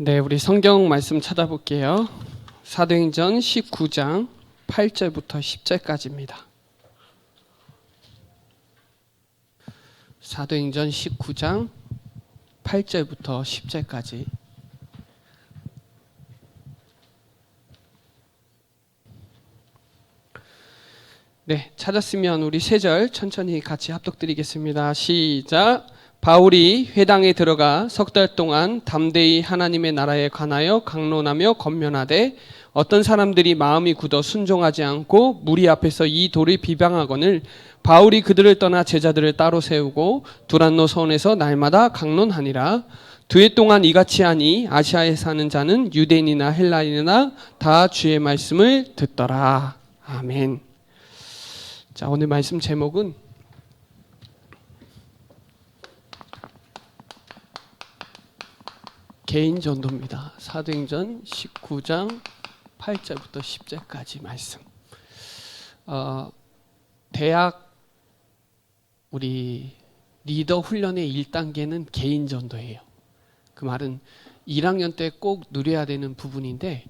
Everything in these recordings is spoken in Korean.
네, 우리 성경 말씀 찾아볼게요. 사도행전 19장 8절부터 10절까지입니다. 사도행전 19장 8절부터 10절까지. 네, 찾았으면 우리 세 절 천천히 같이 합독드리겠습니다. 시작. 바울이 회당에 들어가 석 달 동안 담대히 하나님의 나라에 관하여 강론하며 권면하되 어떤 사람들이 마음이 굳어 순종하지 않고 무리 앞에서 이 돌을 비방하거늘 바울이 그들을 떠나 제자들을 따로 세우고 두란노 성에서 날마다 강론하니라. 2해 동안 이같이 하니 아시아에 사는 자는 유대인이나 헬라인이나 다 주의 말씀을 듣더라. 아멘. 자, 오늘 말씀 제목은 개인 전도입니다. 사도행전 19장 8절부터 10절까지 말씀. 대학 우리 리더 훈련의 1단계는 개인 전도예요. 그 말은 1학년 때 꼭 누려야 되는 부분인데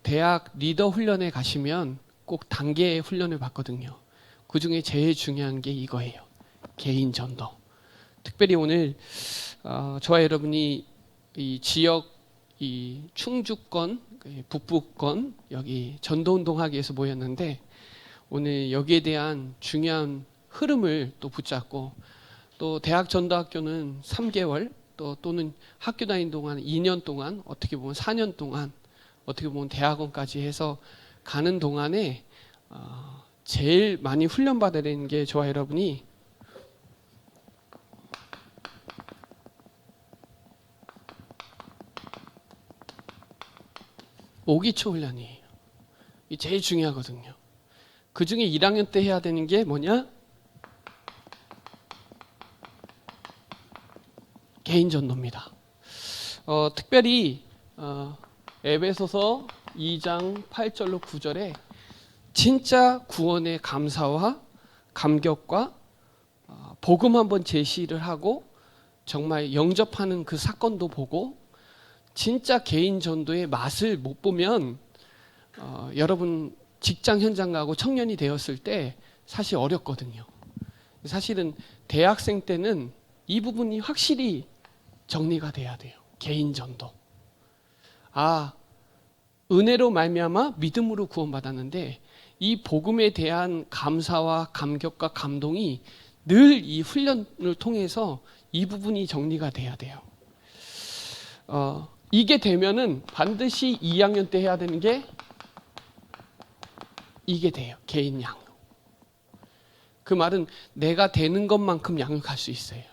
대학 리더 훈련에 가시면 꼭 단계 훈련을 받거든요. 그 중에 제일 중요한 게 이거예요. 개인 전도. 특별히 오늘 저와 여러분이 이 지역, 이 충주권, 북부권 여기 전도운동하기 위해서 모였는데 오늘 여기에 대한 중요한 흐름을 또 붙잡고 또 대학 전도학교는 3개월 또는 학교 다니는 동안 2년 동안 어떻게 보면 4년 동안 어떻게 보면 대학원까지 해서 가는 동안에 제일 많이 훈련받아야 되는 게 저와 여러분이 오기초 훈련이에요. 이게 제일 중요하거든요. 그 중에 1학년 때 해야 되는 게 뭐냐? 개인 전도입니다. 특별히 에베소서 2장 8절로 9절에 진짜 구원의 감사와 감격과 복음 한번 제시를 하고 정말 영접하는 그 사건도 보고 진짜 개인 전도의 맛을 못 보면 여러분 직장 현장 가고 청년이 되었을 때 사실 어렵거든요. 사실은 대학생 때는 이 부분이 확실히 정리가 돼야 돼요. 개인 전도. 은혜로 말미암아 믿음으로 구원받았는데 이 복음에 대한 감사와 감격과 감동이 늘 이 훈련을 통해서 이 부분이 정리가 돼야 돼요. 이게 되면은 반드시 2학년 때 해야 되는 게 이게 돼요. 개인 양육. 그 말은 내가 되는 것만큼 양육할 수 있어요.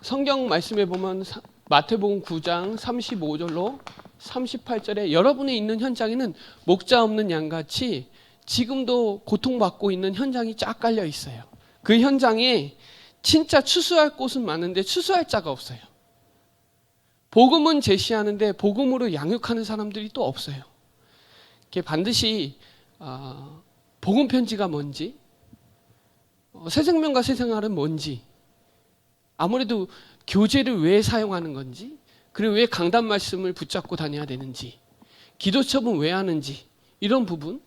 성경 말씀에 보면 마태복음 9장 35절로 38절에 여러분이 있는 현장에는 목자 없는 양같이 지금도 고통받고 있는 현장이 쫙 깔려 있어요. 그 현장에 진짜 추수할 곳은 많은데 추수할 자가 없어요. 복음은 제시하는데 복음으로 양육하는 사람들이 또 없어요. 반드시 복음 편지가 뭔지, 새 생명과 새 생활은 뭔지, 아무래도 교재를 왜 사용하는 건지, 그리고 왜 강단 말씀을 붙잡고 다녀야 되는지, 기도첩은 왜 하는지 이런 부분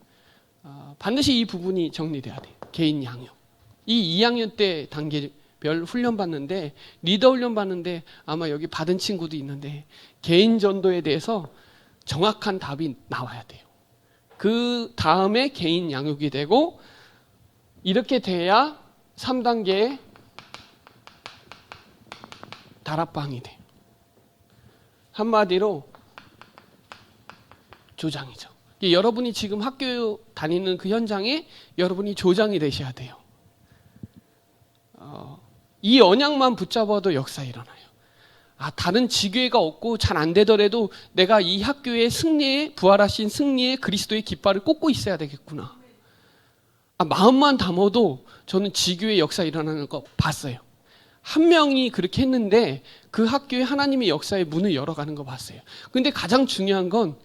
반드시 이 부분이 정리돼야 돼요. 개인 양육. 이 2학년 때 단계별 훈련 받는데 리더 훈련 받는데 아마 여기 받은 친구도 있는데 개인 전도에 대해서 정확한 답이 나와야 돼요. 그 다음에 개인 양육이 되고 이렇게 돼야 3단계의 다락방이 돼요. 한마디로 조장이죠. 여러분이 지금 학교 다니는 그 현장에 여러분이 조장이 되셔야 돼요. 이 언약만 붙잡아도 역사 일어나요. 다른 지교회가 없고 잘 안 되더라도 내가 이 학교의 승리에 부활하신 승리의 그리스도의 깃발을 꽂고 있어야 되겠구나. 마음만 담아도 저는 지교회 역사 일어나는 거 봤어요. 한 명이 그렇게 했는데 그 학교에 하나님의 역사의 문을 열어가는 거 봤어요. 근데 가장 중요한 건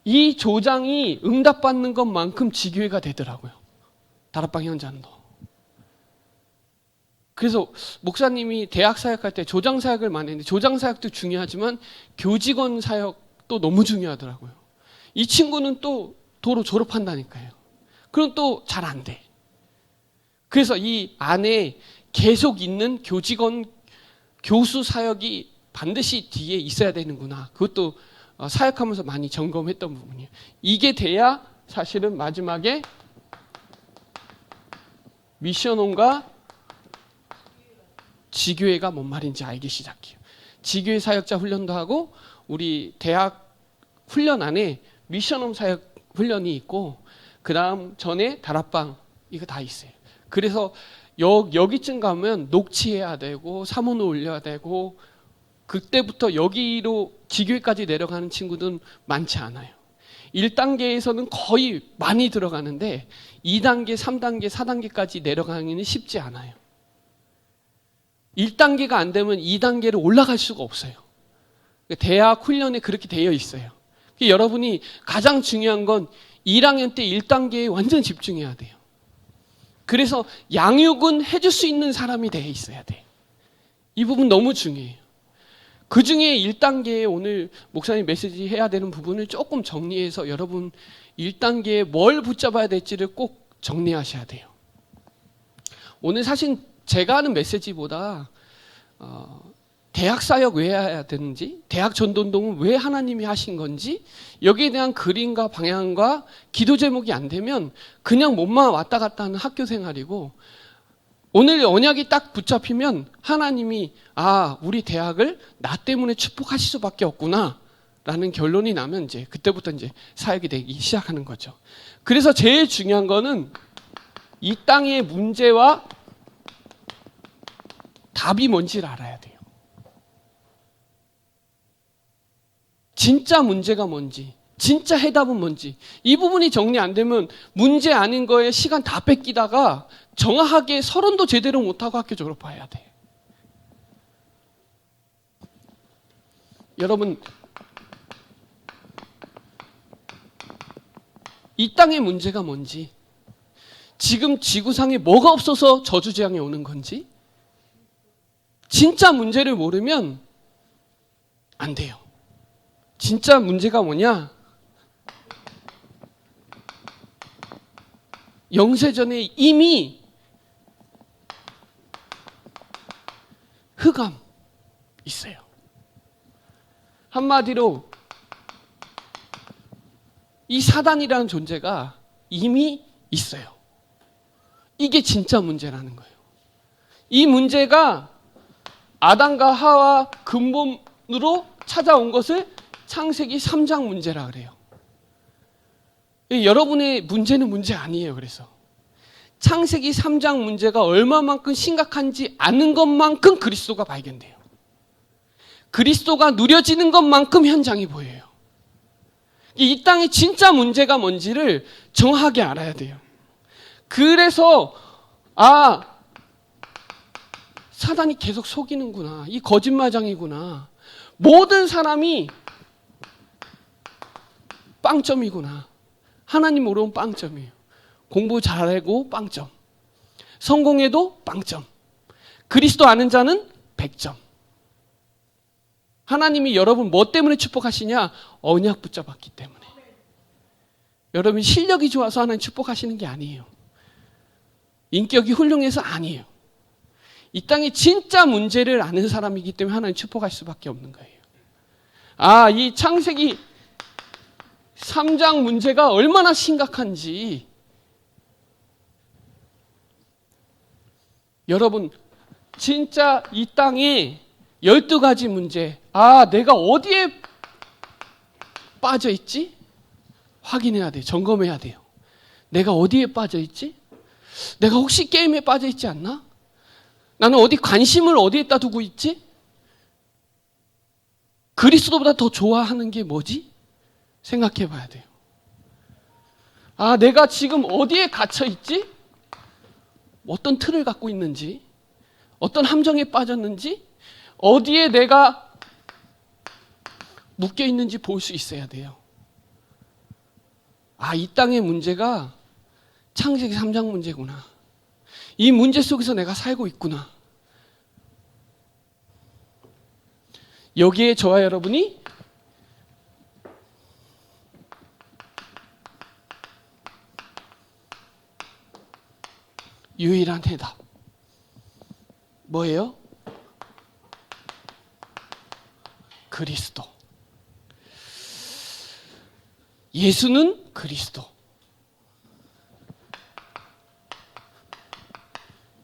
이 조장이 응답받는 것만큼 지교회가 되더라고요. 다락방 현장도. 그래서 목사님이 대학 사역할 때 조장 사역을 많이 했는데 조장 사역도 중요하지만 교직원 사역도 너무 중요하더라고요. 이 친구는 또 도로 졸업한다니까요. 그럼 또 잘 안 돼. 그래서 이 안에 계속 있는 교직원 교수 사역이 반드시 뒤에 있어야 되는구나. 그것도 사역하면서 많이 점검했던 부분이에요. 이게 돼야 사실은 마지막에 미션홈과 지교회가 뭔 말인지 알기 시작해요. 지교회 사역자 훈련도 하고 우리 대학 훈련 안에 미션홈 사역 훈련이 있고 그 다음 전에 다락방 이거 다 있어요. 그래서 여기쯤 가면 녹취해야 되고 사문을 올려야 되고 그때부터 여기로 지교회까지 내려가는 친구들은 많지 않아요. 1단계에서는 거의 많이 들어가는데 2단계, 3단계, 4단계까지 내려가기는 쉽지 않아요. 1단계가 안 되면 2단계로 올라갈 수가 없어요. 대학 훈련에 그렇게 되어 있어요. 여러분이 가장 중요한 건 1학년 때 1단계에 완전 집중해야 돼요. 그래서 양육은 해줄 수 있는 사람이 되어 있어야 돼. 이 부분 너무 중요해요. 그 중에 1단계에 오늘 목사님 메시지 해야 되는 부분을 조금 정리해서 여러분 1단계에 뭘 붙잡아야 될지를 꼭 정리하셔야 돼요. 오늘 사실 제가 하는 메시지보다 대학 사역 왜 해야 되는지, 대학 전도운동은 왜 하나님이 하신 건지 여기에 대한 그림과 방향과 기도 제목이 안 되면 그냥 몸만 왔다 갔다 하는 학교 생활이고 오늘 언약이 딱 붙잡히면 하나님이 우리 대학을 나 때문에 축복하실 수밖에 없구나 라는 결론이 나면 이제 그때부터 이제 사역이 되기 시작하는 거죠. 그래서 제일 중요한 거는 이 땅의 문제와 답이 뭔지를 알아야 돼요. 진짜 문제가 뭔지, 진짜 해답은 뭔지 이 부분이 정리 안 되면 문제 아닌 거에 시간 다 뺏기다가 정확하게 서론도 제대로 못하고 학교 졸업해야 돼. 여러분 이 땅의 문제가 뭔지 지금 지구상에 뭐가 없어서 저주재앙이 오는 건지 진짜 문제를 모르면 안 돼요. 진짜 문제가 뭐냐? 영세전에 이미 흑암 있어요. 한마디로 이 사단이라는 존재가 이미 있어요. 이게 진짜 문제라는 거예요. 이 문제가 아담과 하와 근본으로 찾아온 것을 창세기 3장 문제라 그래요. 여러분의 문제는 문제 아니에요. 그래서 창세기 3장 문제가 얼마만큼 심각한지 아는 것만큼 그리스도가 발견돼요. 그리스도가 누려지는 것만큼 현장이 보여요. 이 땅의 진짜 문제가 뭔지를 정확하게 알아야 돼요. 그래서 사단이 계속 속이는구나. 이 거짓말장이구나. 모든 사람이 빵점이구나. 하나님 모르면 빵점이에요. 공부 잘하고 빵점. 성공해도 빵점. 그리스도 아는 자는 100점. 하나님이 여러분 뭐 때문에 축복하시냐? 언약 붙잡았기 때문에. 여러분 실력이 좋아서 하나님 축복하시는 게 아니에요. 인격이 훌륭해서 아니에요. 이 땅에 진짜 문제를 아는 사람이기 때문에 하나님 축복할 수밖에 없는 거예요. 이 창세기 3장 문제가 얼마나 심각한지 여러분 진짜 이 땅에 12가지 문제 내가 어디에 빠져있지? 확인해야 돼요. 점검해야 돼요. 내가 어디에 빠져있지? 내가 혹시 게임에 빠져있지 않나? 나는 어디 관심을 어디에다 두고 있지? 그리스도보다 더 좋아하는 게 뭐지? 생각해 봐야 돼요. 내가 지금 어디에 갇혀 있지? 어떤 틀을 갖고 있는지, 어떤 함정에 빠졌는지, 어디에 내가 묶여 있는지 볼 수 있어야 돼요. 이 땅의 문제가 창세기 3장 문제구나. 이 문제 속에서 내가 살고 있구나. 여기에 저와 여러분이 유일한 해답. 뭐예요? 그리스도. 예수는 그리스도.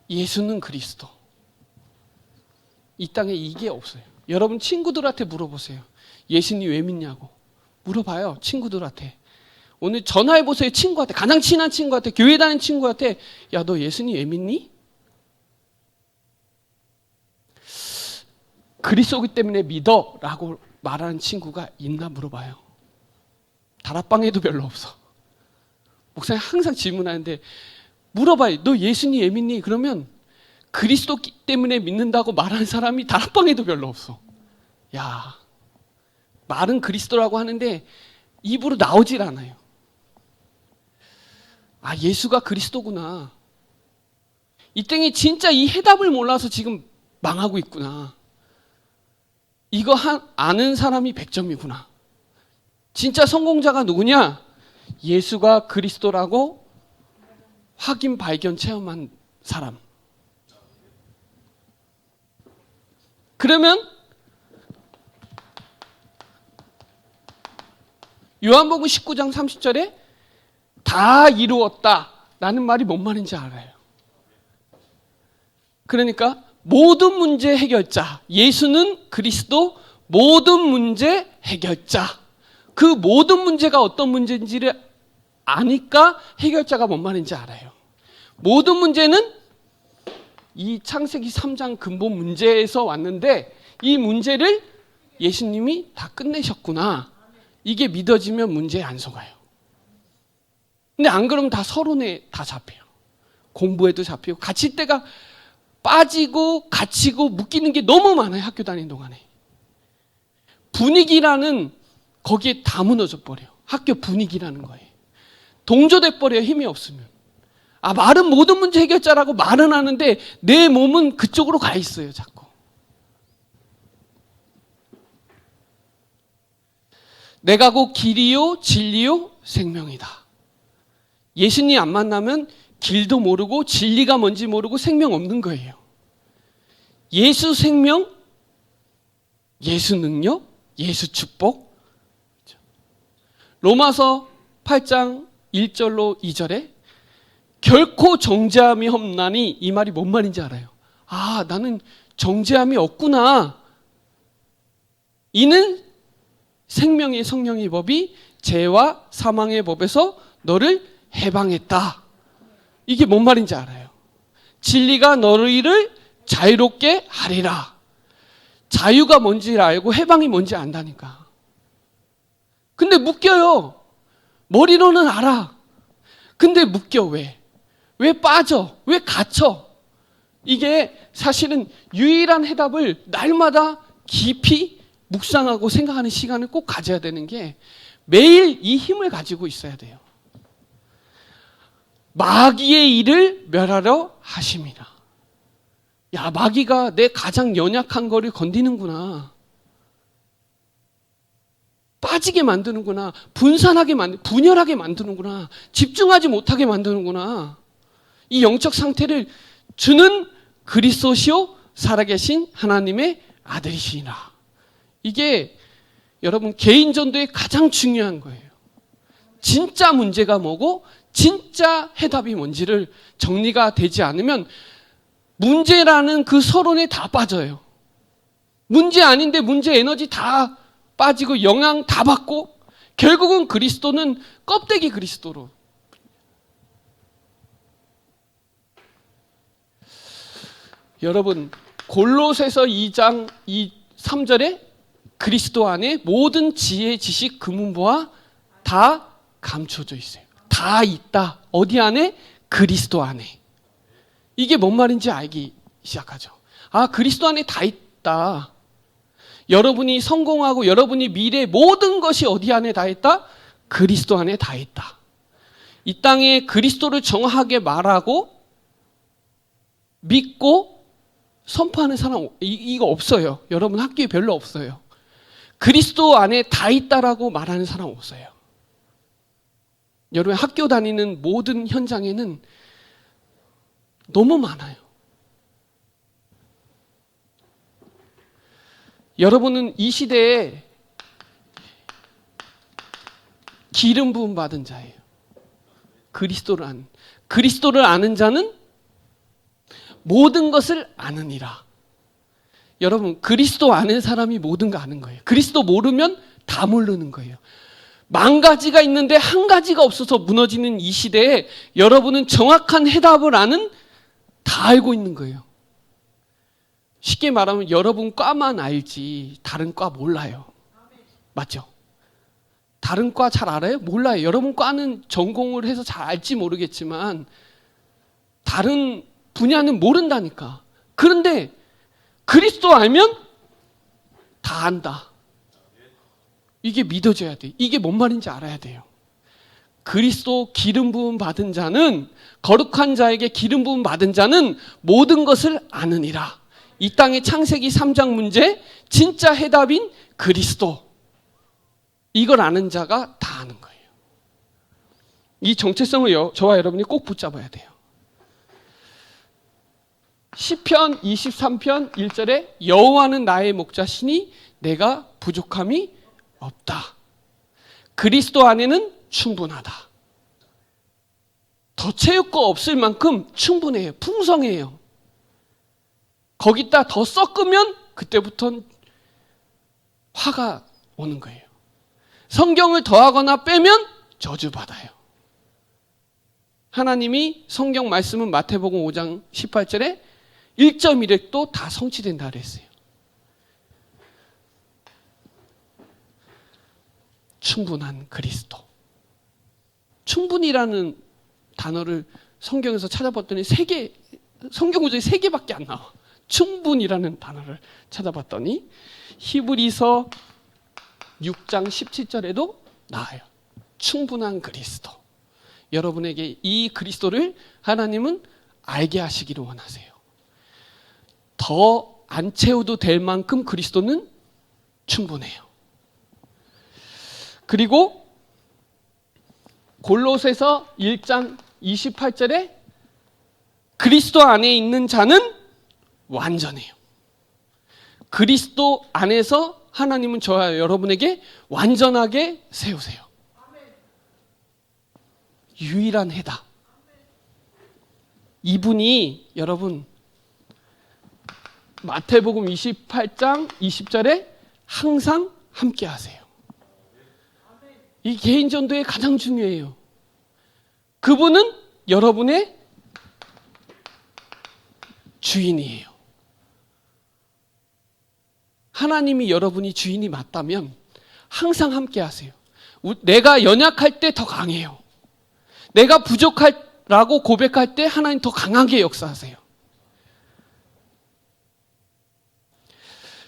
예수는 그리스도. 이 땅에 이게 없어요. 여러분 친구들한테 물어보세요. 예수님 왜 믿냐고. 물어봐요. 친구들한테. 오늘 전화해보세요. 친구한테. 가장 친한 친구한테. 교회 다니는 친구한테. 야, 너 예수님 왜 믿니? 그리스도기 때문에 믿어 라고 말하는 친구가 있나 물어봐요. 다락방에도 별로 없어. 목사님 항상 질문하는데 물어봐요. 너 예수님 왜 믿니? 그러면 그리스도 때문에 믿는다고 말하는 사람이 다락방에도 별로 없어. 야, 말은 그리스도라고 하는데 입으로 나오질 않아요. 아, 예수가 그리스도구나. 이 땡이 진짜 이 해답을 몰라서 지금 망하고 있구나. 이거 아는 사람이 100점이구나. 진짜 성공자가 누구냐? 예수가 그리스도라고 확인, 발견, 체험한 사람. 그러면 요한복음 19장 30절에 다 이루었다 라는 말이 뭔 말인지 알아요. 그러니까 모든 문제 해결자, 예수는 그리스도 모든 문제 해결자. 그 모든 문제가 어떤 문제인지를 아니까 해결자가 뭔 말인지 알아요. 모든 문제는 이 창세기 3장 근본 문제에서 왔는데 이 문제를 예수님이 다 끝내셨구나. 이게 믿어지면 문제에 안 속아요. 근데 안 그러면 다 서론에 다 잡혀요. 공부에도 잡히고 갇힐 때가 빠지고 갇히고 묶이는 게 너무 많아요. 학교 다니는 동안에. 분위기라는 거기에 다 무너져 버려요. 학교 분위기라는 거예요. 동조돼 버려요. 힘이 없으면. 아, 말은 모든 문제 해결자라고 말은 하는데 내 몸은 그쪽으로 가 있어요. 자꾸. 내가 곧 길이요 진리요 생명이다. 예수님 안 만나면 길도 모르고 진리가 뭔지 모르고 생명 없는 거예요. 예수 생명, 예수 능력, 예수 축복. 로마서 8장 1절로 2절에 결코 정죄함이 없나니 이 말이 뭔 말인지 알아요. 아, 나는 정죄함이 없구나. 이는 생명의 성령의 법이 죄와 사망의 법에서 너를 해방했다. 이게 뭔 말인지 알아요. 진리가 너희를 자유롭게 하리라. 자유가 뭔지 알고 해방이 뭔지 안다니까. 근데 묶여요. 머리로는 알아. 근데 묶여. 왜? 왜 빠져? 왜 갇혀? 이게 사실은 유일한 해답을 날마다 깊이 묵상하고 생각하는 시간을 꼭 가져야 되는 게 매일 이 힘을 가지고 있어야 돼요. 마귀의 일을 멸하려 하심이라. 야, 마귀가 내 가장 연약한 거를 건드는구나. 빠지게 만드는구나. 분열하게 만드는구나. 집중하지 못하게 만드는구나. 이 영적 상태를 주는 그리스도시요 살아계신 하나님의 아들이시니라. 이게 여러분 개인 전도의 가장 중요한 거예요. 진짜 문제가 뭐고 진짜 해답이 뭔지를 정리가 되지 않으면 문제라는 그 서론에 다 빠져요. 문제 아닌데 문제 에너지 다 빠지고 영향 다 받고 결국은 그리스도는 껍데기 그리스도로. 여러분 골로새서 2장 3절에 그리스도 안에 모든 지혜, 지식, 금은보화 다 감춰져 있어요. 다 있다. 어디 안에? 그리스도 안에. 이게 뭔 말인지 알기 시작하죠. 아, 그리스도 안에 다 있다. 여러분이 성공하고 여러분이 미래 모든 것이 어디 안에 다 있다? 그리스도 안에 다 있다. 이 땅에 그리스도를 정확하게 말하고 믿고 선포하는 사람 이거 없어요. 여러분 학교에 별로 없어요. 그리스도 안에 다 있다라고 말하는 사람 없어요. 여러분 학교 다니는 모든 현장에는 너무 많아요. 여러분은 이 시대에 기름 부음 받은 자예요. 그리스도를 아는 자는 모든 것을 아느니라. 여러분 그리스도 아는 사람이 모든 거 아는 거예요. 그리스도 모르면 다 모르는 거예요. 만 가지가 있는데 한 가지가 없어서 무너지는 이 시대에 여러분은 정확한 해답을 아는 다 알고 있는 거예요. 쉽게 말하면 여러분 과만 알지 다른 과 몰라요. 맞죠? 다른 과 잘 알아요? 몰라요. 여러분 과는 전공을 해서 잘 알지 모르겠지만 다른 분야는 모른다니까. 그런데 그리스도 알면 다 안다. 이게 믿어져야 돼. 이게 뭔 말인지 알아야 돼요. 그리스도 기름 부음 받은 자는, 거룩한 자에게 기름 부음 받은 자는 모든 것을 아느니라. 이 땅의 창세기 3장 문제 진짜 해답인 그리스도, 이걸 아는 자가 다 아는 거예요. 이 정체성을 저와 여러분이 꼭 붙잡아야 돼요. 시편 23편 1절에 여호와는 나의 목자시니 내가 부족함이 없다. 그리스도 안에는 충분하다. 더 채울 거 없을 만큼 충분해요. 풍성해요. 거기다 더 섞으면 그때부터는 화가 오는 거예요. 성경을 더하거나 빼면 저주받아요. 하나님이 성경 말씀은 마태복음 5장 18절에 1.1획도 다 성취된다 그랬어요. 충분한 그리스도. 충분이라는 단어를 성경에서 찾아봤더니 성경 구절이 3개밖에 안 나와. 충분이라는 단어를 찾아봤더니 히브리서 6장 17절에도 나와요. 충분한 그리스도. 여러분에게 이 그리스도를 하나님은 알게 하시기를 원하세요. 더 안 채워도 될 만큼 그리스도는 충분해요. 그리고 골로새서 1장 28절에 그리스도 안에 있는 자는 완전해요. 그리스도 안에서 하나님은 저와 여러분에게 완전하게 세우세요. 유일한 해답. 이분이 여러분 마태복음 28장 20절에 항상 함께 하세요. 이 개인 전도에 가장 중요해요. 그분은 여러분의 주인이에요. 하나님이 여러분이 주인이 맞다면 항상 함께 하세요. 내가 연약할 때 더 강해요. 내가 부족하라고 고백할 때 하나님 더 강하게 역사하세요.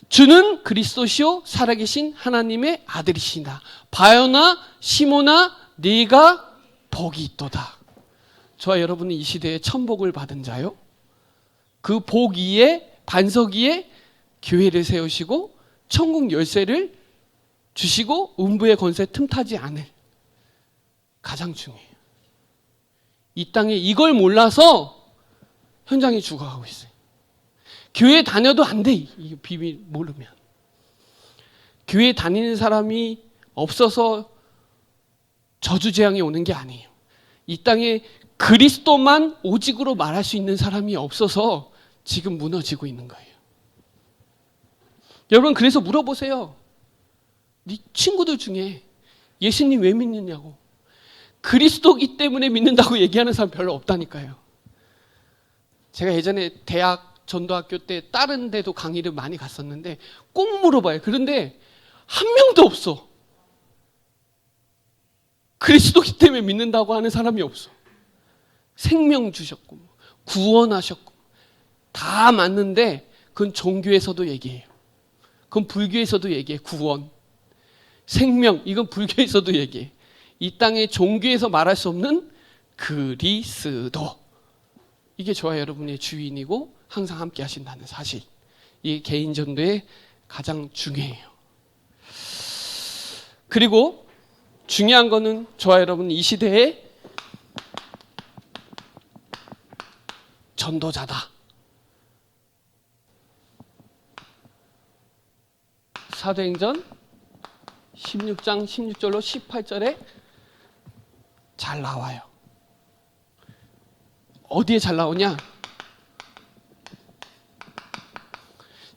주는 그리스도시요 살아계신 하나님의 아들이시다. 바요나 시모나 네가 복이 있도다. 저와 여러분은 이 시대에 천복을 받은 자요. 그 복 위에 반석 위에 교회를 세우시고 천국 열쇠를 주시고 음부의 권세 틈타지 않을, 가장 중요해요. 이 땅에 이걸 몰라서 현장이 죽어가고 있어요. 교회 다녀도 안 돼. 이 비밀 모르면. 교회 다니는 사람이 없어서 저주재앙이 오는 게 아니에요. 이 땅에 그리스도만 오직으로 말할 수 있는 사람이 없어서 지금 무너지고 있는 거예요. 여러분 그래서 물어보세요. 네 친구들 중에 예수님 왜 믿느냐고. 그리스도기 때문에 믿는다고 얘기하는 사람 별로 없다니까요. 제가 예전에 대학 전도학교 때 다른 데도 강의를 많이 갔었는데 꼭 물어봐요. 그런데 한 명도 없어. 그리스도기 때문에 믿는다고 하는 사람이 없어. 생명 주셨고 구원하셨고 다 맞는데 그건 종교에서도 얘기해요. 그건 불교에서도 얘기해. 구원, 생명, 이건 불교에서도 얘기해. 이 땅의 종교에서 말할 수 없는 그리스도. 이게 저와 여러분의 주인이고 항상 함께 하신다는 사실. 이 개인 전도에 가장 중요해요. 그리고 중요한 거는 저와 여러분 이 시대의 전도자다. 사도행전 16장 16절로 18절에 잘 나와요. 어디에 잘 나오냐?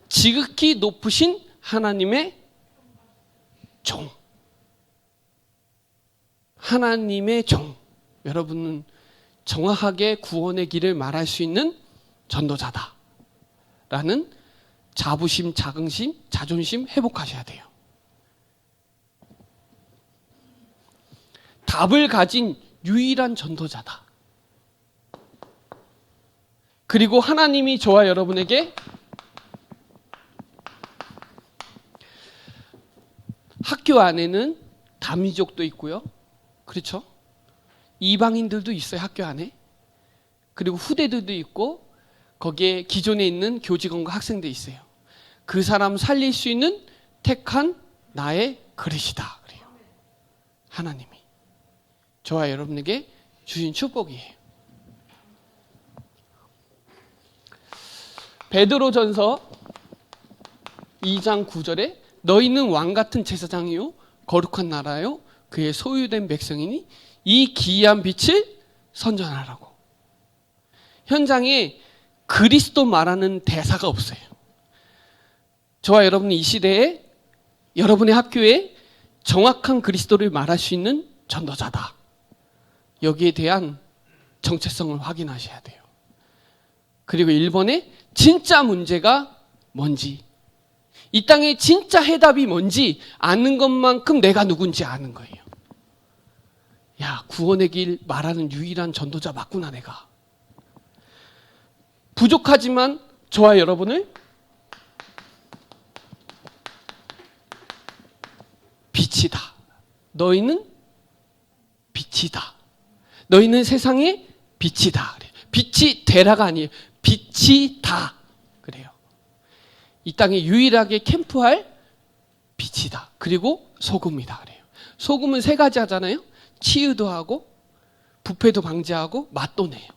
지극히 높으신 하나님의 종. 하나님의 종. 여러분은 정확하게 구원의 길을 말할 수 있는 전도자다. 라는 자부심, 자존심 회복하셔야 돼요. 답을 가진 유일한 전도자다. 그리고 하나님이 저와 여러분에게 학교 안에는 다민족도 있고요. 그렇죠? 이방인들도 있어요, 학교 안에. 그리고 후대들도 있고 거기에 기존에 있는 교직원과 학생도 있어요. 그 사람 살릴 수 있는 택한 나의 그릇이다. 그래요. 하나님이 저와 여러분에게 주신 축복이에요. 베드로전서 2장 9절에 너희는 왕같은 제사장이요 거룩한 나라요 그의 소유된 백성이니 이 기이한 빛을 선전하라고. 현장에 그리스도 말하는 대사가 없어요. 저와 여러분이 이 시대에 여러분의 학교에 정확한 그리스도를 말할 수 있는 전도자다. 여기에 대한 정체성을 확인하셔야 돼요. 그리고 1번에 진짜 문제가 뭔지, 이 땅의 진짜 해답이 뭔지 아는 것만큼 내가 누군지 아는 거예요. 야, 구원의 길 말하는 유일한 전도자 맞구나 내가. 부족하지만 저와 여러분을 빛이다. 너희는 빛이다. 너희는 세상의 빛이다. 빛이 되라가 아니에요. 빛이다. 그래요. 이 땅에 유일하게 캠프할 빛이다. 그리고 소금이다. 그래요. 소금은 3가지 하잖아요. 치유도 하고 부패도 방지하고 맛도 내요.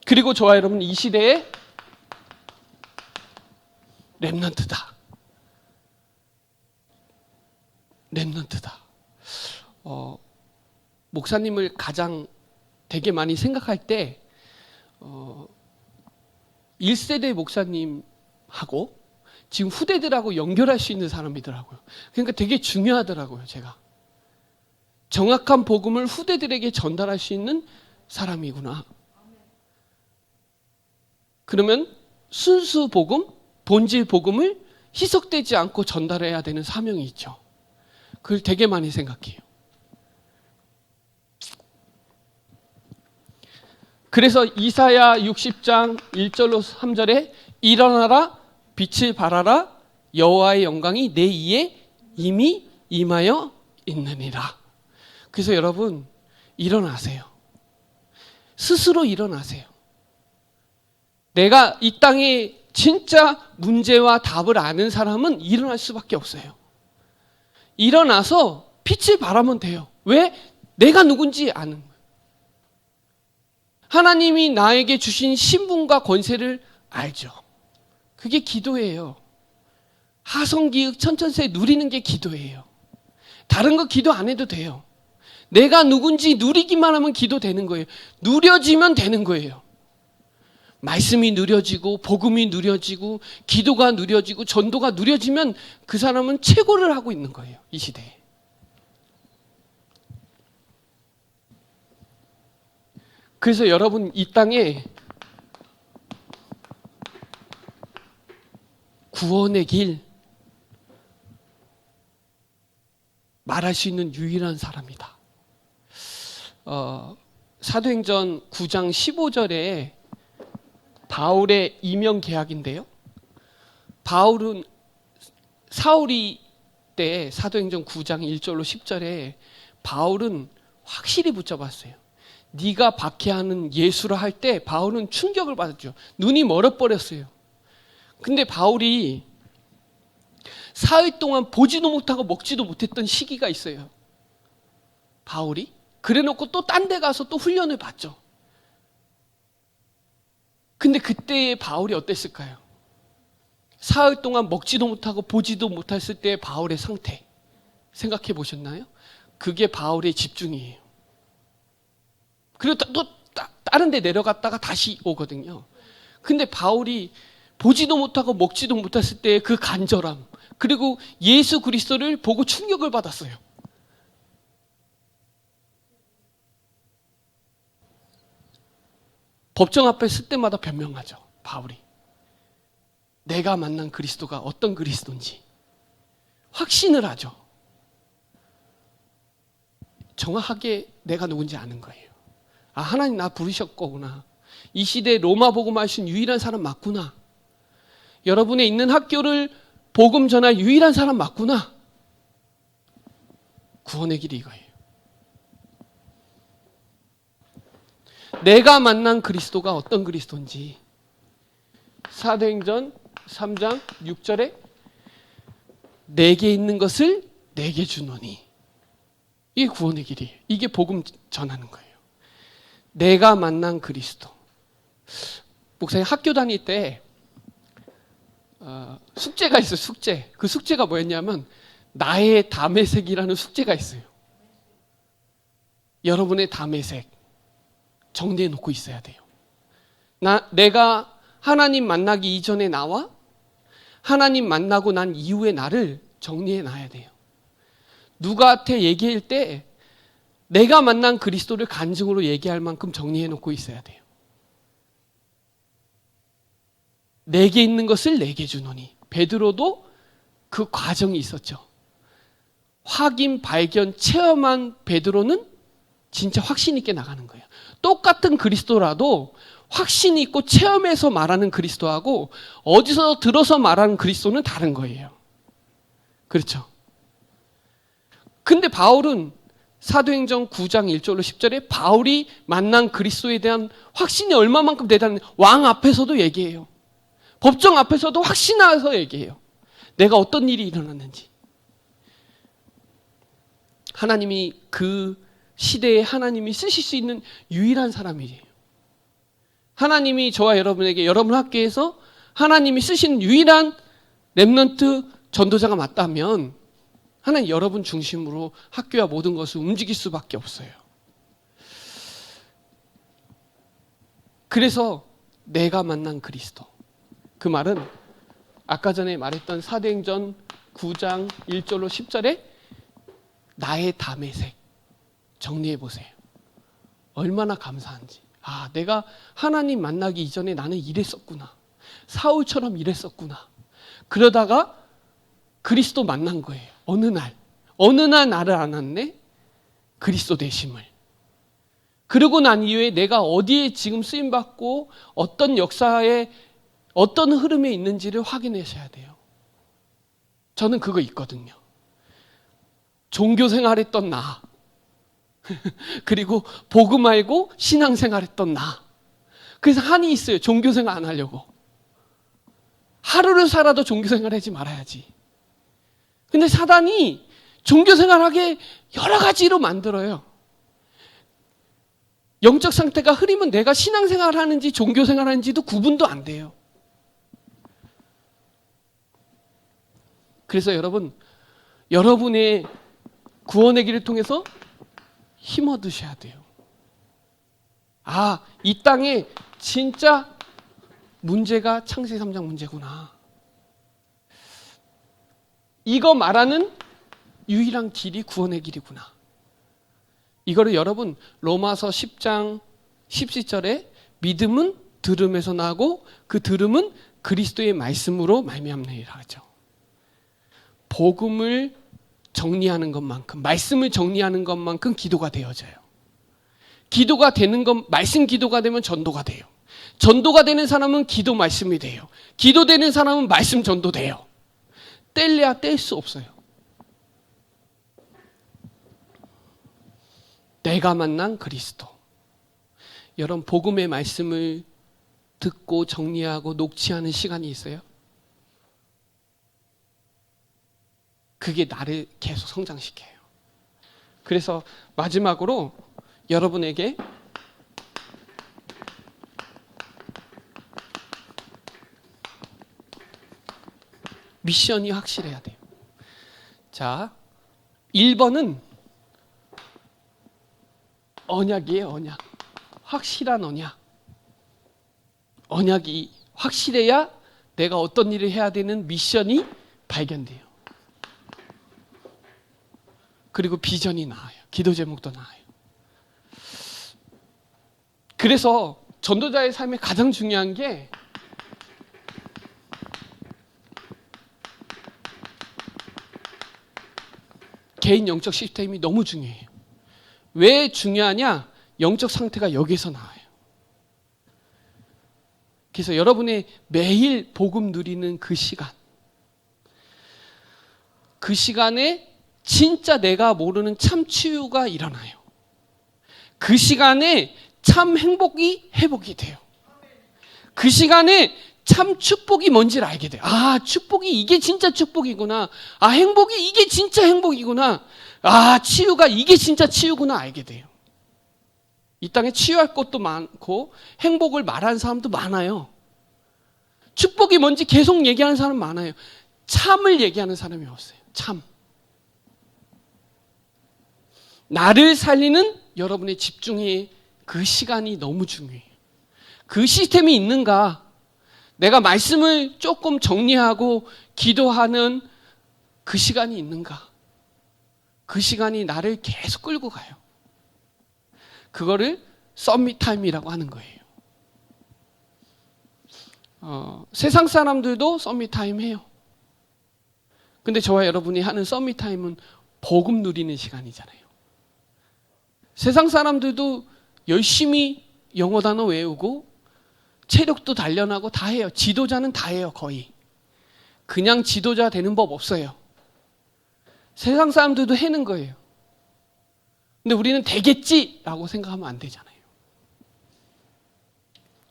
그리고 저와 여러분 이 시대의 렘넌트다. 렘넌트다. 목사님을 가장 되게 많이 생각할 때 1세대 목사님하고 지금 후대들하고 연결할 수 있는 사람이더라고요. 그러니까 되게 중요하더라고요. 제가 정확한 복음을 후대들에게 전달할 수 있는 사람이구나. 그러면 순수 복음, 본질 복음을 희석되지 않고 전달해야 되는 사명이 있죠. 그걸 되게 많이 생각해요. 그래서 이사야 60장 1절로 3절에 일어나라 빛을 발하라 여호와의 영광이 내 위에 이미 임하여 있느니라. 그래서 여러분 일어나세요. 스스로 일어나세요. 내가 이 땅에 진짜 문제와 답을 아는 사람은 일어날 수밖에 없어요. 일어나서 빛을 발하면 돼요. 왜? 내가 누군지 아는 거예요. 하나님이 나에게 주신 신분과 권세를 알죠. 그게 기도예요. 하성기읒 천천세 누리는 게 기도예요. 다른 거 기도 안 해도 돼요. 내가 누군지 누리기만 하면 기도되는 거예요. 누려지면 되는 거예요. 말씀이 누려지고 복음이 누려지고 기도가 누려지고 전도가 누려지면 그 사람은 최고를 하고 있는 거예요. 이 시대에. 그래서 여러분 이 땅에 구원의 길 말할 수 있는 유일한 사람이다. 사도행전 9장 15절에 바울의 이명 계약인데요. 바울은 사울이 때 사도행전 9장 1절로 10절에 바울은 확실히 붙잡았어요. 네가 박해하는 예수라 할 때 바울은 충격을 받았죠. 눈이 멀어버렸어요. 근데 바울이 사흘 동안 보지도 못하고 먹지도 못했던 시기가 있어요. 바울이. 그래놓고 또 딴 데 가서 또 훈련을 받죠. 근데 그때의 바울이 어땠을까요? 사흘 동안 먹지도 못하고 보지도 못했을 때의 바울의 상태 생각해 보셨나요? 그게 바울의 집중이에요. 그리고 또 다른 데 내려갔다가 다시 오거든요. 근데 바울이 보지도 못하고 먹지도 못했을 때의 그 간절함, 그리고 예수 그리스도를 보고 충격을 받았어요. 법정 앞에 설 때마다 변명하죠. 바울이. 내가 만난 그리스도가 어떤 그리스도인지 확신을 하죠. 정확하게 내가 누군지 아는 거예요. 아, 하나님 나 부르셨구나. 이 시대에 로마 복음 하신 유일한 사람 맞구나. 여러분의 있는 학교를 복음 전할 유일한 사람 맞구나. 구원의 길이 이거예요. 내가 만난 그리스도가 어떤 그리스도인지 사도행전 3장 6절에 내게 있는 것을 내게 주노니, 이게 구원의 길이에요. 이게 복음 전하는 거예요. 내가 만난 그리스도. 목사님 학교 다닐 때 숙제가 있어요. 숙제. 그 숙제가 뭐였냐면 나의 담의색이라는 숙제가 있어요. 여러분의 담의색 정리해 놓고 있어야 돼요. 내가 하나님 만나기 이전에 나와 하나님 만나고 난 이후의 나를 정리해 놔야 돼요. 누구한테 얘기할 때 내가 만난 그리스도를 간증으로 얘기할 만큼 정리해 놓고 있어야 돼요. 내게 있는 것을 내게 주노니. 베드로도 그 과정이 있었죠. 확인, 발견, 체험한 베드로는 진짜 확신 있게 나가는 거예요. 똑같은 그리스도라도 확신 있고 체험해서 말하는 그리스도하고 어디서 들어서 말하는 그리스도는 다른 거예요. 그렇죠? 근데 바울은 사도행전 9장 1절로 10절에 바울이 만난 그리스도에 대한 확신이 얼마만큼 대단한지 왕 앞에서도 얘기해요. 법정 앞에서도 확신하면서 얘기해요. 내가 어떤 일이 일어났는지. 하나님이 그 시대에 하나님이 쓰실 수 있는 유일한 사람이에요. 하나님이 저와 여러분에게 여러분 학교에서 하나님이 쓰시는 유일한 렘넌트 전도자가 맞다면 하나님 여러분 중심으로 학교와 모든 것을 움직일 수밖에 없어요. 그래서 내가 만난 그리스도. 그 말은 아까 전에 말했던 사도행전 9장 1절로 10절에 나의 담의색 정리해 보세요. 얼마나 감사한지. 아, 내가 하나님 만나기 이전에 나는 이랬었구나. 사울처럼 이랬었구나. 그러다가 그리스도 만난 거예요. 어느 날 나를 알았네? 그리스도 되심을. 그러고 난 이후에 내가 어디에 지금 쓰임받고 어떤 역사에 어떤 흐름에 있는지를 확인하셔야 돼요. 저는 그거 있거든요. 종교생활했던 나. 그리고 복음 알고 신앙생활했던 나. 그래서 한이 있어요. 종교생활 안 하려고. 하루를 살아도 종교생활하지 말아야지. 근데 사단이 종교생활하게 여러 가지로 만들어요. 영적 상태가 흐리면 내가 신앙생활 하는지 종교생활 하는지도 구분도 안 돼요. 그래서 여러분의 구원의 길을 통해서 힘 얻으셔야 돼요. 아, 이 땅에 진짜 문제가 창세기 3장 문제구나. 이거 말하는 유일한 길이 구원의 길이구나. 이거를 여러분 로마서 10장 17절에 믿음은 들음에서 나고 그 들음은 그리스도의 말씀으로 말미암느니라 하죠. 복음을 정리하는 것만큼, 말씀을 정리하는 것만큼 기도가 되어져요. 기도가 되는 것, 말씀 기도가 되면 전도가 돼요. 전도가 되는 사람은 기도 말씀이 돼요. 기도되는 사람은 말씀 전도 돼요. 뗄래야 뗄 수 없어요. 내가 만난 그리스도. 여러분 복음의 말씀을 듣고 정리하고 녹취하는 시간이 있어요? 그게 나를 계속 성장시켜요. 그래서 마지막으로 여러분에게 미션이 확실해야 돼요. 자, 1번은 언약이에요, 언약. 확실한 언약. 언약이 확실해야 내가 어떤 일을 해야 되는 미션이 발견돼요. 그리고 비전이 나와요. 기도 제목도 나와요. 그래서 전도자의 삶에 가장 중요한 게 개인 영적 시스템이 너무 중요해요. 왜 중요하냐? 영적 상태가 여기서 나와요. 그래서 여러분의 매일 복음 누리는 그 시간, 그 시간에 진짜 내가 모르는 참 치유가 일어나요. 그 시간에 참 행복이 회복이 돼요. 그 시간에 참 축복이 뭔지를 알게 돼요. 아, 축복이 이게 진짜 축복이구나. 아, 행복이 이게 진짜 행복이구나. 아, 치유가 이게 진짜 치유구나 알게 돼요. 이 땅에 치유할 것도 많고 행복을 말하는 사람도 많아요. 축복이 뭔지 계속 얘기하는 사람 많아요. 참을 얘기하는 사람이 없어요. 참. 나를 살리는 여러분의 집중의 그 시간이 너무 중요해요. 그 시스템이 있는가? 내가 말씀을 조금 정리하고 기도하는 그 시간이 있는가? 그 시간이 나를 계속 끌고 가요. 그거를 서밋 타임이라고 하는 거예요. 세상 사람들도 서밋 타임 해요. 근데 저와 여러분이 하는 서밋 타임은 복음 누리는 시간이잖아요. 세상 사람들도 열심히 영어 단어 외우고 체력도 단련하고 다 해요. 지도자는 다 해요, 거의. 그냥 지도자 되는 법 없어요. 세상 사람들도 해는 거예요. 근데 우리는 되겠지라고 생각하면 안 되잖아요.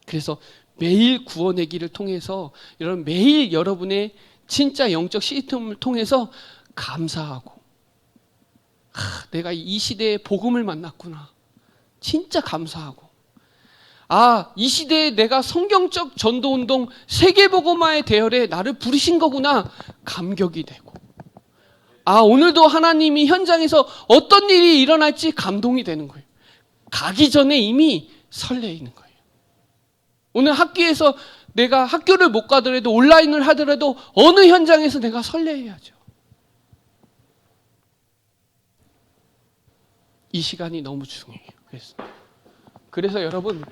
그래서 매일 구원의 길을 통해서 여러분 매일 여러분의 진짜 영적 시스템을 통해서 감사하고 내가 이 시대에 복음을 만났구나. 진짜 감사하고 이 시대에 내가 성경적 전도운동 세계복음화의 대열에 나를 부르신 거구나. 감격이 되고 오늘도 하나님이 현장에서 어떤 일이 일어날지 감동이 되는 거예요. 가기 전에 이미 설레이는 거예요. 오늘 학교에서 내가 학교를 못 가더라도 온라인을 하더라도 어느 현장에서 내가 설레야죠. 이 시간이 너무 중요해요. 그래서 여러분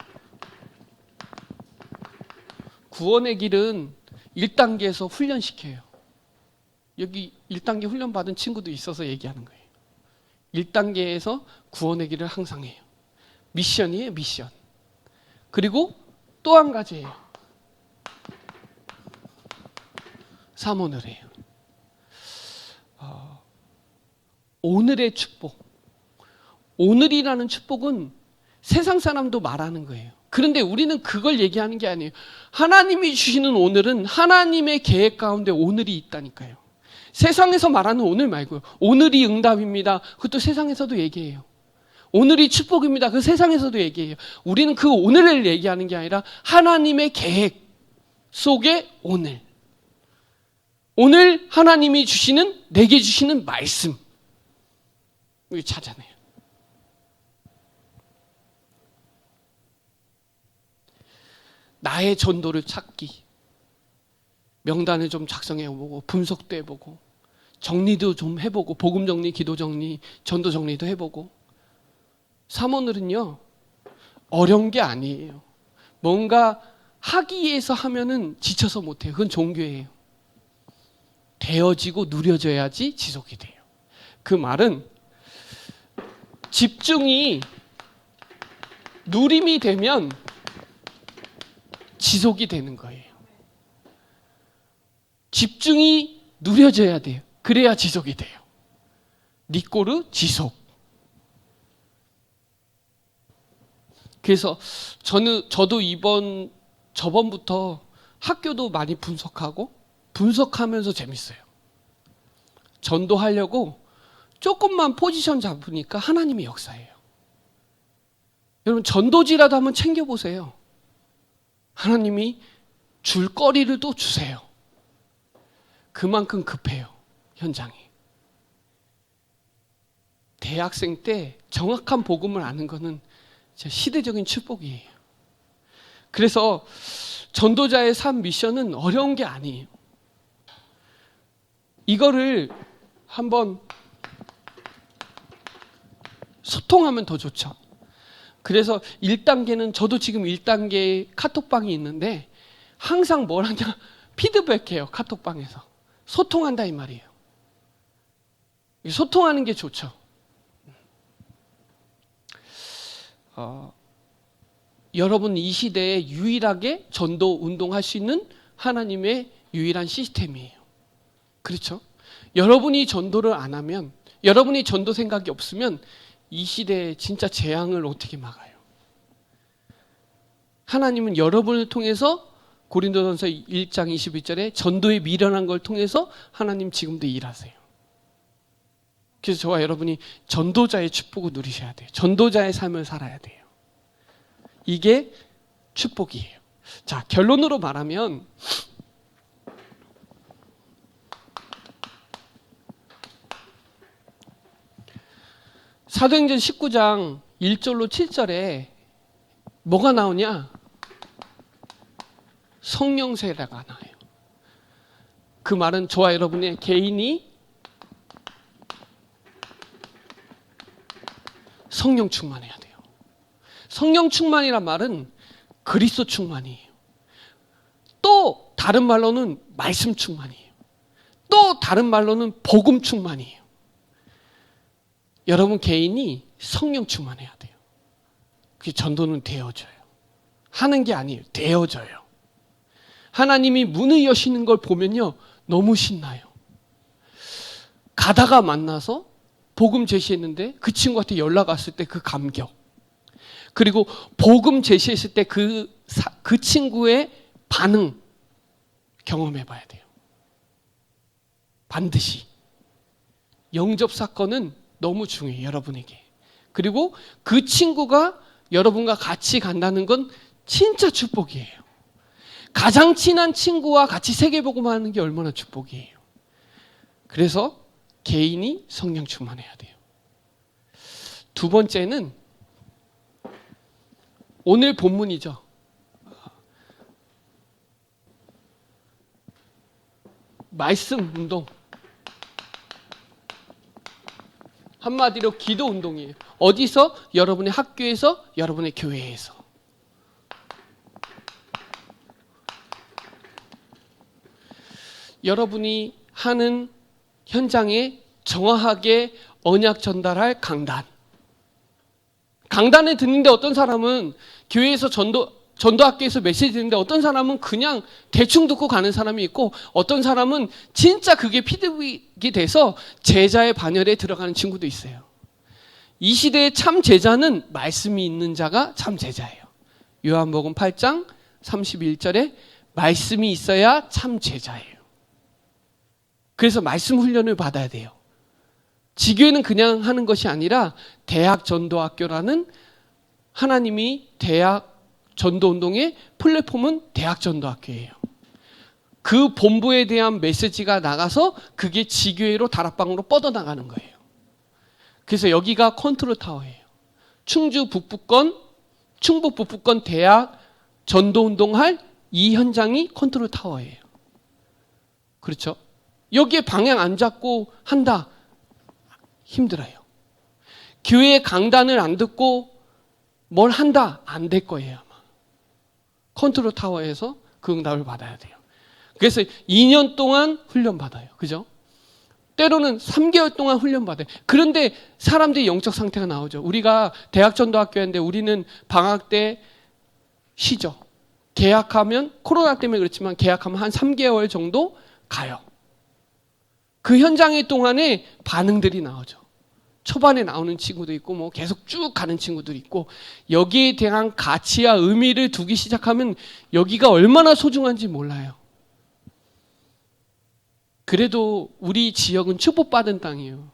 구원의 길은 1단계에서 훈련시켜요. 여기 1단계 훈련 받은 친구도 있어서 얘기하는 거예요. 1단계에서 구원의 길을 항상 해요. 미션이에요, 미션. 그리고 또 한 가지예요. 사모를 해요. 오늘의 축복. 오늘이라는 축복은 세상 사람도 말하는 거예요. 그런데 우리는 그걸 얘기하는 게 아니에요. 하나님이 주시는 오늘은 하나님의 계획 가운데 오늘이 있다니까요. 세상에서 말하는 오늘 말고요. 오늘이 응답입니다. 그것도 세상에서도 얘기해요. 오늘이 축복입니다. 그 세상에서도 얘기해요. 우리는 그 오늘을 얘기하는 게 아니라 하나님의 계획 속의 오늘. 오늘 하나님이 주시는, 내게 주시는 말씀. 이거 찾아내요. 나의 전도를 찾기. 명단을 좀 작성해보고 분석도 해보고 정리도 좀 해보고 복음 정리, 기도 정리, 전도 정리도 해보고. 사모늘은요 어려운 게 아니에요. 뭔가 하기 위해서 하면은 지쳐서 못해요. 그건 종교예요. 되어지고 누려져야지 지속이 돼요. 그 말은 집중이 누림이 되면 지속이 되는 거예요. 집중이 누려져야 돼요. 그래야 지속이 돼요. 니꼬르 지속. 그래서 저도 저번부터 학교도 많이 분석하면서 재밌어요. 전도하려고 조금만 포지션 잡으니까 하나님의 역사예요. 여러분, 전도지라도 한번 챙겨보세요. 하나님이 줄 거리를 또 주세요. 그만큼 급해요, 현장이. 대학생 때 정확한 복음을 아는 거는 진짜 시대적인 축복이에요. 그래서 전도자의 삶 미션은 어려운 게 아니에요. 이거를 한번 소통하면 더 좋죠. 그래서 1단계는 저도 지금 1단계 카톡방이 있는데 항상 뭘 하냐, 피드백해요. 카톡방에서 소통한다 이 말이에요. 소통하는 게 좋죠. 여러분, 이 시대에 유일하게 전도 운동할 수 있는 하나님의 유일한 시스템이에요. 그렇죠? 여러분이 전도를 안 하면, 여러분이 전도 생각이 없으면 이 시대에 진짜 재앙을 어떻게 막아요? 하나님은 여러분을 통해서 고린도전서 1장 21절에 전도에 미련한 걸 통해서 하나님 지금도 일하세요. 그래서 저와 여러분이 전도자의 축복을 누리셔야 돼요. 전도자의 삶을 살아야 돼요. 이게 축복이에요. 자, 결론으로 말하면 사도행전 19장 1절로 7절에 뭐가 나오냐? 성령 세례가 나와요. 그 말은 저와 여러분의 개인이 성령 충만해야 돼요. 성령 충만이란 말은 그리스도 충만이에요. 또 다른 말로는 말씀 충만이에요. 또 다른 말로는 복음 충만이에요. 여러분 개인이 성령 충만해야 돼요. 그게 전도는 되어져요. 하는 게 아니에요. 되어져요. 하나님이 문을 여시는 걸 보면요, 너무 신나요. 가다가 만나서 복음 제시했는데 그 친구한테 연락 왔을 때 그 감격, 그리고 복음 제시했을 때 그 친구의 반응 경험해 봐야 돼요. 반드시. 영접 사건은 너무 중요해요, 여러분에게. 그리고 그 친구가 여러분과 같이 간다는 건 진짜 축복이에요. 가장 친한 친구와 같이 세계복음하는 게 얼마나 축복이에요. 그래서 개인이 성령 충만해야 돼요. 두 번째는 오늘 본문이죠. 말씀 운동. 한마디로 기도 운동이에요. 어디서? 여러분의 학교에서, 여러분의 교회에서. 여러분이 하는 현장에 정확하게 언약 전달할 강단. 강단에 듣는데 어떤 사람은 교회에서 전도학교에서 메시지 듣는데 어떤 사람은 그냥 대충 듣고 가는 사람이 있고 어떤 사람은 진짜 그게 피드백이 돼서 제자의 반열에 들어가는 친구도 있어요. 이 시대의 참 제자는 말씀이 있는 자가 참 제자예요. 요한복음 8장 31절에 말씀이 있어야 참 제자예요. 그래서 말씀 훈련을 받아야 돼요. 지교회는 그냥 하는 것이 아니라 대학 전도학교라는 하나님이 대학 전도운동의 플랫폼은 대학 전도학교예요. 그 본부에 대한 메시지가 나가서 그게 지교회로 다락방으로 뻗어나가는 거예요. 그래서 여기가 컨트롤 타워예요. 충주 북부권, 충북 북부권 대학 전도운동할 이 현장이 컨트롤 타워예요. 그렇죠? 여기에 방향 안 잡고 한다? 힘들어요. 교회의 강단을 안 듣고 뭘 한다? 안 될 거예요, 아마. 컨트롤 타워에서 그 응답을 받아야 돼요. 그래서 2년 동안 훈련 받아요. 그죠? 때로는 3개월 동안 훈련 받아요. 그런데 사람들이 영적 상태가 나오죠. 우리가 대학 전도학교인데 우리는 방학 때 쉬죠. 개학하면 코로나 때문에 그렇지만 개학하면 한 3개월 정도 가요. 그 현장의 동안에 반응들이 나오죠. 초반에 나오는 친구도 있고 뭐 계속 쭉 가는 친구도 있고, 여기에 대한 가치와 의미를 두기 시작하면 여기가 얼마나 소중한지 몰라요. 그래도 우리 지역은 축복받은 땅이에요.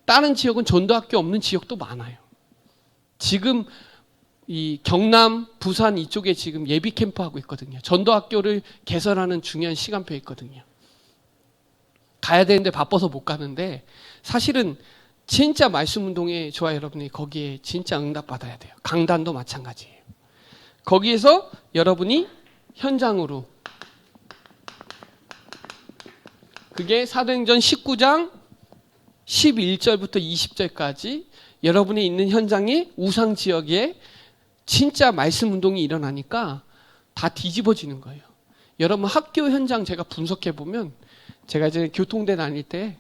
다른 지역은 전도학교 없는 지역도 많아요. 지금 이 경남, 부산 이쪽에 지금 예비 캠프 하고 있거든요. 전도학교를 개설하는 중요한 시간표에 있거든요. 가야 되는데 바빠서 못 가는데, 사실은 진짜 말씀 운동에 저와 여러분이 거기에 진짜 응답 받아야 돼요. 강단도 마찬가지예요. 거기에서 여러분이 현장으로, 그게 사도행전 19장 11절부터 20절까지 여러분이 있는 현장에, 우상 지역에 진짜 말씀 운동이 일어나니까 다 뒤집어지는 거예요. 여러분 학교 현장 제가 분석해 보면, 제가 이제 교통대 다닐 때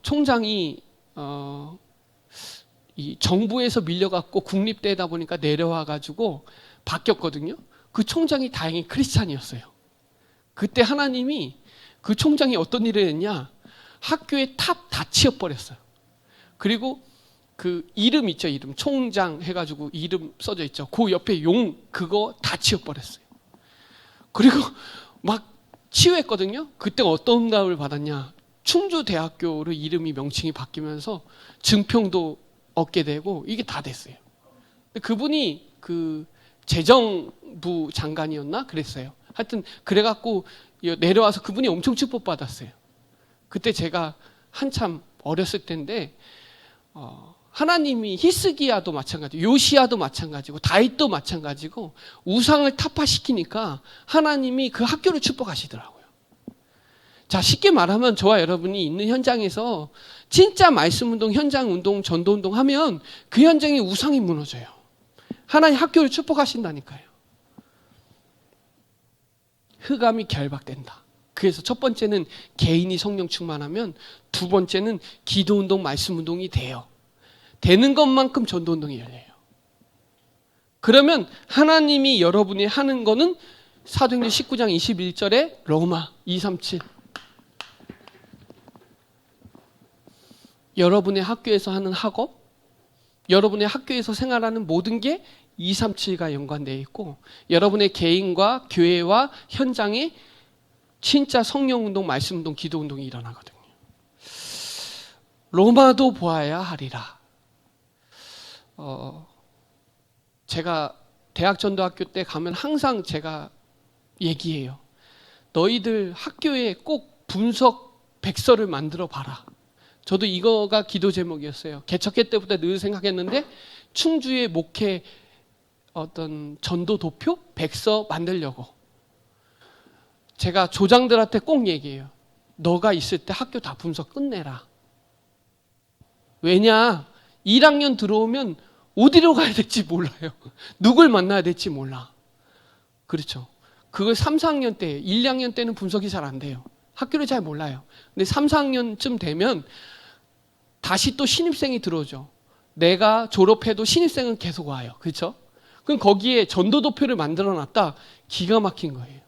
총장이 이 정부에서 밀려갖고 국립대다 보니까 내려와가지고 바뀌었거든요. 그 총장이 다행히 크리스찬이었어요. 그때 하나님이 그 총장이 어떤 일을 했냐, 학교의 탑 다 치워버렸어요. 그리고 그 이름 있죠, 이름 총장 해가지고 이름 써져 있죠. 그 옆에 용 그거 다 치워버렸어요. 그리고 막 치유했거든요. 그때 어떤 응답을 받았냐, 충주대학교로 이름이 명칭이 바뀌면서 증평도 얻게 되고 이게 다 됐어요. 그분이 그 재정부 장관이었나 그랬어요. 하여튼 그래갖고 내려와서 그분이 엄청 축복받았어요. 그때 제가 한참 어렸을 때인데 하나님이 히스기야도 마찬가지고 요시야도 마찬가지고 다윗도 마찬가지고 우상을 타파시키니까 하나님이 그 학교를 축복하시더라고요. 자, 쉽게 말하면 저와 여러분이 있는 현장에서 진짜 말씀 운동, 현장 운동, 전도 운동 하면 그 현장에 우상이 무너져요. 하나님 학교를 축복하신다니까요. 흑암이 결박된다. 그래서 첫 번째는 개인이 성령 충만하면, 두 번째는 기도 운동, 말씀 운동이 돼요. 되는 것만큼 전도 운동이 열려요. 그러면 하나님이 여러분이 하는 거는 사도행전 19장 21절에 로마 237, 여러분의 학교에서 하는 학업, 여러분의 학교에서 생활하는 모든 게 237과 연관되어 있고, 여러분의 개인과 교회와 현장에 진짜 성령운동, 말씀운동, 기도운동이 일어나거든요. 로마도 보아야 하리라. 제가 대학전도학교 때 가면 항상 제가 얘기해요. 너희들 학교에 꼭 분석 백서를 만들어 봐라. 저도 이거가 기도 제목이었어요. 개척회 때부터 늘 생각했는데, 충주의 목회 어떤 전도 도표 백서 만들려고 제가 조장들한테 꼭 얘기해요. 너가 있을 때 학교 다 분석 끝내라. 왜냐, 1학년 들어오면 어디로 가야 될지 몰라요. 누굴 만나야 될지 몰라. 그렇죠. 그걸 3, 4학년 때, 1, 2학년 때는 분석이 잘 안 돼요. 학교를 잘 몰라요. 근데 3, 4학년쯤 되면 다시 또 신입생이 들어오죠. 내가 졸업해도 신입생은 계속 와요. 그렇죠? 그럼 거기에 전도도표를 만들어놨다. 기가 막힌 거예요.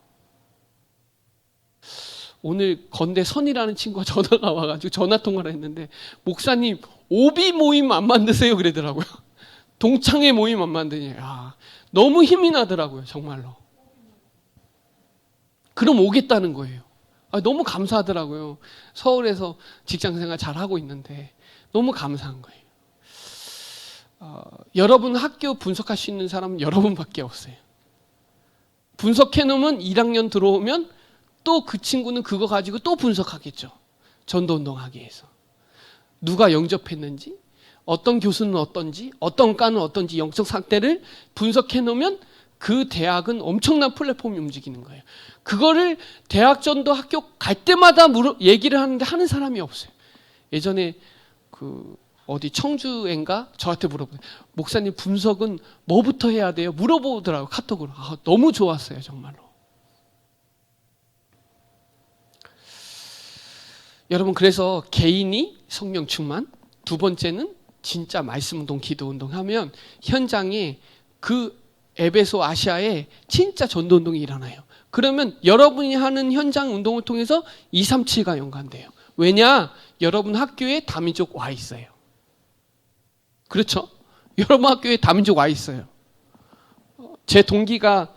오늘 건대 선이라는 친구가 전화가 와가지고 전화통화를 했는데, 목사님 오비 모임 안 만드세요 그러더라고요. 동창회 모임 안 만드냐. 너무 힘이 나더라고요, 정말로. 그럼 오겠다는 거예요. 너무 감사하더라고요. 서울에서 직장생활 잘하고 있는데 너무 감사한 거예요. 여러분 학교 분석할 수 있는 사람은 여러분밖에 없어요. 분석해 놓으면 1학년 들어오면 또 그 친구는 그거 가지고 또 분석하겠죠. 전도운동하기 위해서. 누가 영접했는지, 어떤 교수는 어떤지, 어떤 과는 어떤지 영적 상태를 분석해 놓으면 그 대학은 엄청난 플랫폼이 움직이는 거예요. 그거를 대학 전도 학교 갈 때마다 얘기를 하는데 하는 사람이 없어요. 예전에 어디 청주인가 저한테 물어보요. 목사님 분석은 뭐부터 해야 돼요? 물어보더라고요, 카톡으로. 너무 좋았어요, 정말로. 여러분, 그래서 개인이 성령 충만, 두 번째는 진짜 말씀 운동, 기도 운동 하면 현장에 그 에베소 아시아에 진짜 전도 운동이 일어나요. 그러면 여러분이 하는 현장 운동을 통해서 237가 연관돼요. 왜냐? 여러분 학교에 다민족 와 있어요. 그렇죠? 여러분 학교에 다민족 와 있어요. 제 동기가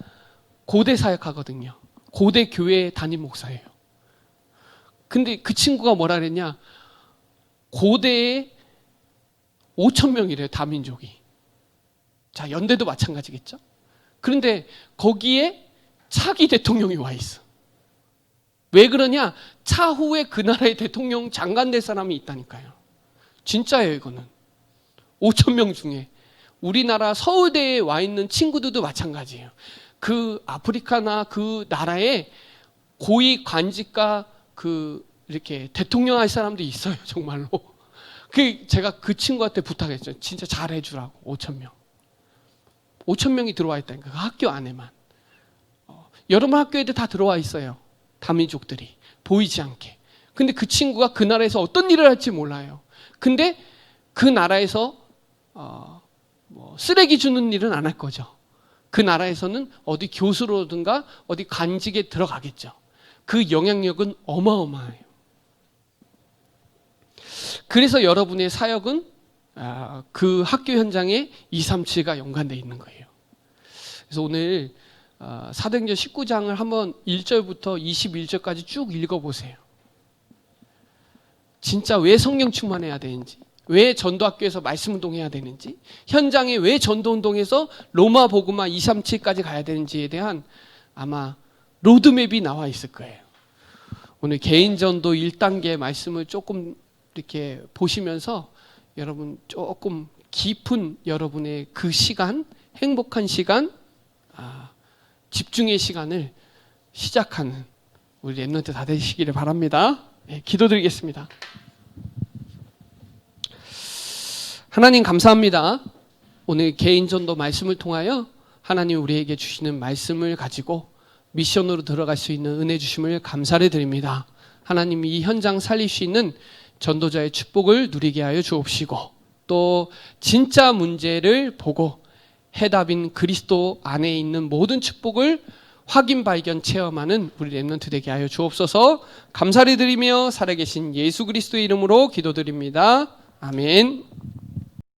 고대 사역하거든요. 고대 교회 담임 목사예요. 근데 그 친구가 뭐라 그랬냐? 고대에 5,000명이래요, 다민족이. 자, 연대도 마찬가지겠죠? 그런데 거기에 차기 대통령이 와 있어. 왜 그러냐? 차후에 그 나라의 대통령 장관 될 사람이 있다니까요. 진짜예요, 이거는. 5,000명 중에. 우리나라 서울대에 와 있는 친구들도 마찬가지예요. 그 아프리카나 그 나라에 고위 관직과 이렇게 대통령 할 사람도 있어요, 정말로. 제가 그 친구한테 부탁했죠. 진짜 잘 해주라고, 5,000명. 5,000명이 들어와 있다니까, 그 학교 안에만. 여러분 학교 애들 다 들어와 있어요. 다민족들이. 보이지 않게. 근데 그 친구가 그 나라에서 어떤 일을 할지 몰라요. 근데 그 나라에서 쓰레기 주는 일은 안 할 거죠. 그 나라에서는 어디 교수로든가 어디 관직에 들어가겠죠. 그 영향력은 어마어마해요. 그래서 여러분의 사역은 그 학교 현장에 237가 연관되어 있는 거예요. 그래서 오늘 사도행전 19장을 한번 1절부터 21절까지 쭉 읽어보세요. 진짜 왜 성령 충만해야 되는지, 왜 전도학교에서 말씀운동해야 되는지, 현장에 왜 전도운동에서 로마 복음화 237까지 가야 되는지에 대한 아마 로드맵이 나와 있을 거예요. 오늘 개인전도 1단계 말씀을 조금 이렇게 보시면서 여러분 조금 깊은 여러분의 그 시간, 행복한 시간, 집중의 시간을 시작하는 우리 랩런트 다 되시기를 바랍니다. 네, 기도드리겠습니다. 하나님 감사합니다. 오늘 개인전도 말씀을 통하여 하나님 우리에게 주시는 말씀을 가지고 미션으로 들어갈 수 있는 은혜 주심을 감사를 드립니다. 하나님 이 현장 살릴 수 있는 전도자의 축복을 누리게 하여 주옵시고, 또 진짜 문제를 보고 해답인 그리스도 안에 있는 모든 축복을 확인 발견 체험하는 우리 랩런트 되게 하여 주옵소서. 감사를 드리며 살아계신 예수 그리스도의 이름으로 기도드립니다. 아멘.